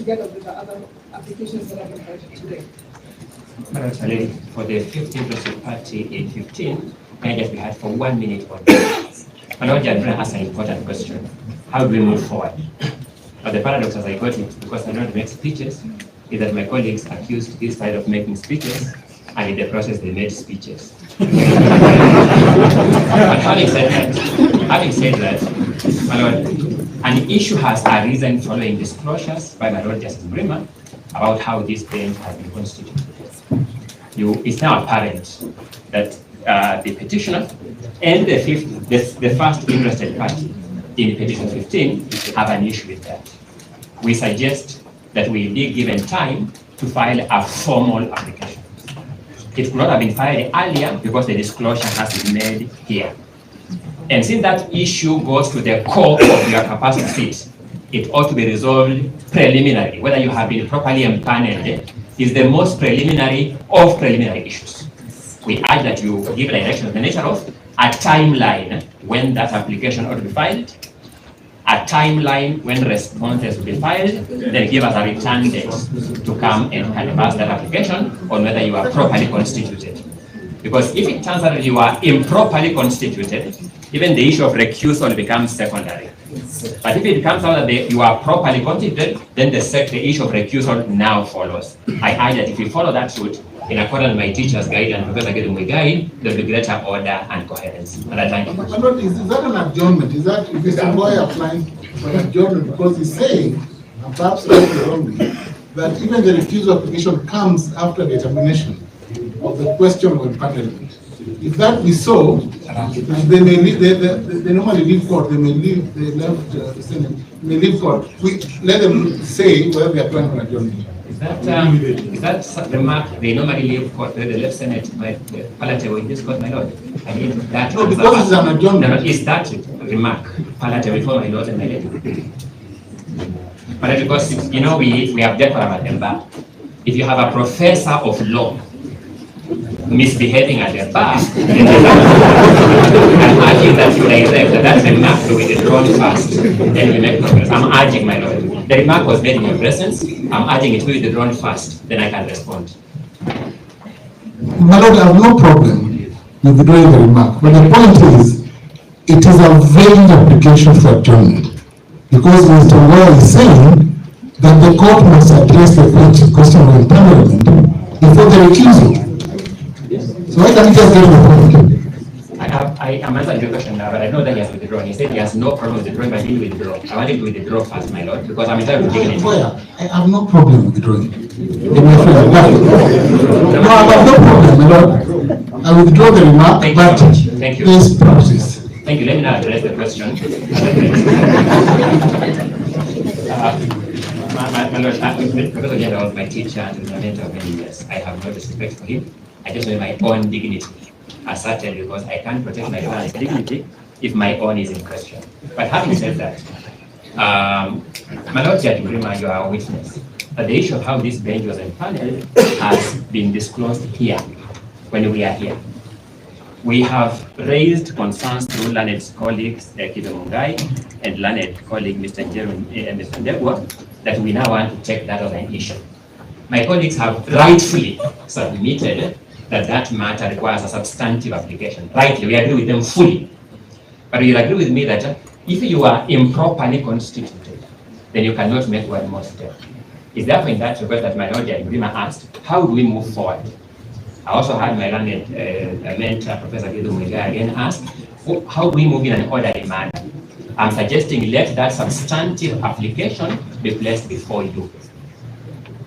together with the other applications that have been heard today? Actually, for the 15th interested party in 15, I just be had for 1 minute on and I just ask an important question. How do we move forward? But the paradox as I got it, because I don't make speeches, is that my colleagues accused this side of making speeches, and in the process they made speeches. But having said that, my Lord, an issue has arisen following disclosures by my Lord Justice Mrima about how this bench has been constituted. It's now apparent that the petitioner and the first interested party in petition 15 have an issue with that. We suggest that we be given time to file a formal application. It could not have been filed earlier because the disclosure has been made here. And since that issue goes to the core of your capacity seat, it ought to be resolved preliminarily. Whether you have been properly empaneled is the most preliminary of preliminary issues. We urge that you give direction of the nature of a timeline when that application ought to be filed, a timeline when responses will be filed, then give us a return date to come and pass that application on whether you are properly constituted. Because if it turns out that you are improperly constituted, even the issue of recusal becomes secondary. But if it comes out that you are properly constituted, then the issue of recusal now follows. I urge that if you follow that route, in accordance with my teacher's guide and Professor Gachagua'S guide, there will be greater order and coherence. And I thank you. But is that an adjournment? Is that Mr. Ongoya applying for an adjournment? Because he's saying, and perhaps slightly wrongly, that even the refusal application comes after the termination of the question of empanelment. If that be so, they may leave, they normally leave court, they may leave, they left the Senate, may leave court. Let them say whether they are applying for an adjournment. Is that the mark they normally leave court, the left Senate, palatable in this court, my Lord? I mean, that no, because it's an adjournment. No, is that remark palatable for my Lord and my Lady? But because, you know, we have decorum at the bar. If you have a professor of law misbehaving at the bar, I'm urging that you direct that remark to be withdrawn first, then we make progress. I'm urging, my Lord. The remark was made in your presence. I'm urging it to be withdrawn first, then I can respond. My Lord, I have no problem with withdrawing the remark, but the point is, it is a vague application for adjournment, because Mr. Ongoya is saying that the court must address the question of empanelment before the recusal. So why can't you just get the point? I am answering the question now, but I know that he has withdrawn. He said he has no problem with withdrawing, but he will withdraw. I want him to withdraw first, my Lord, because I'm entitled to take it. I have no problem with withdrawing. No, I have no problem, my Lord. I withdraw the remark, but thank you. There's process. Thank you. Let me now address the question. My Lord, Professor Ojienda was my teacher and a mentor of many years. I have no respect for him. I just know my own dignity asserted, because I can't protect my own dignity if my own is in question. But having said that, my Lord Judge Mrima, you are a witness that the issue of how this bench was empaneled has been disclosed here when we are here. We have raised concerns through learned colleagues like Mungai and learned colleague Mr. Ndegwa that we now want to take that as an issue. My colleagues have rightfully submitted that matter requires a substantive application. Rightly, we agree with them fully. But you agree with me that if you are improperly constituted, then you cannot make one more step. It's therefore in that regard that my Lord Judge asked, how do we move forward? I also had my learned mentor, Professor Gachagua'S again ask, how do we move in an orderly manner? I'm suggesting let that substantive application be placed before you.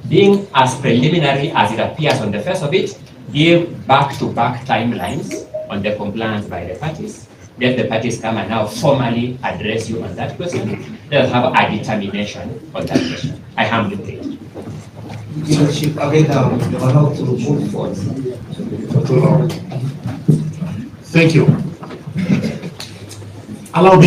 Being as preliminary as it appears on the face of it, give back-to-back timelines on the compliance by the parties. Let the parties come and now formally address you on that question. Let us have a determination on that question. I humbly pray. Leadership, again, allowed to move forward. Thank you. Allow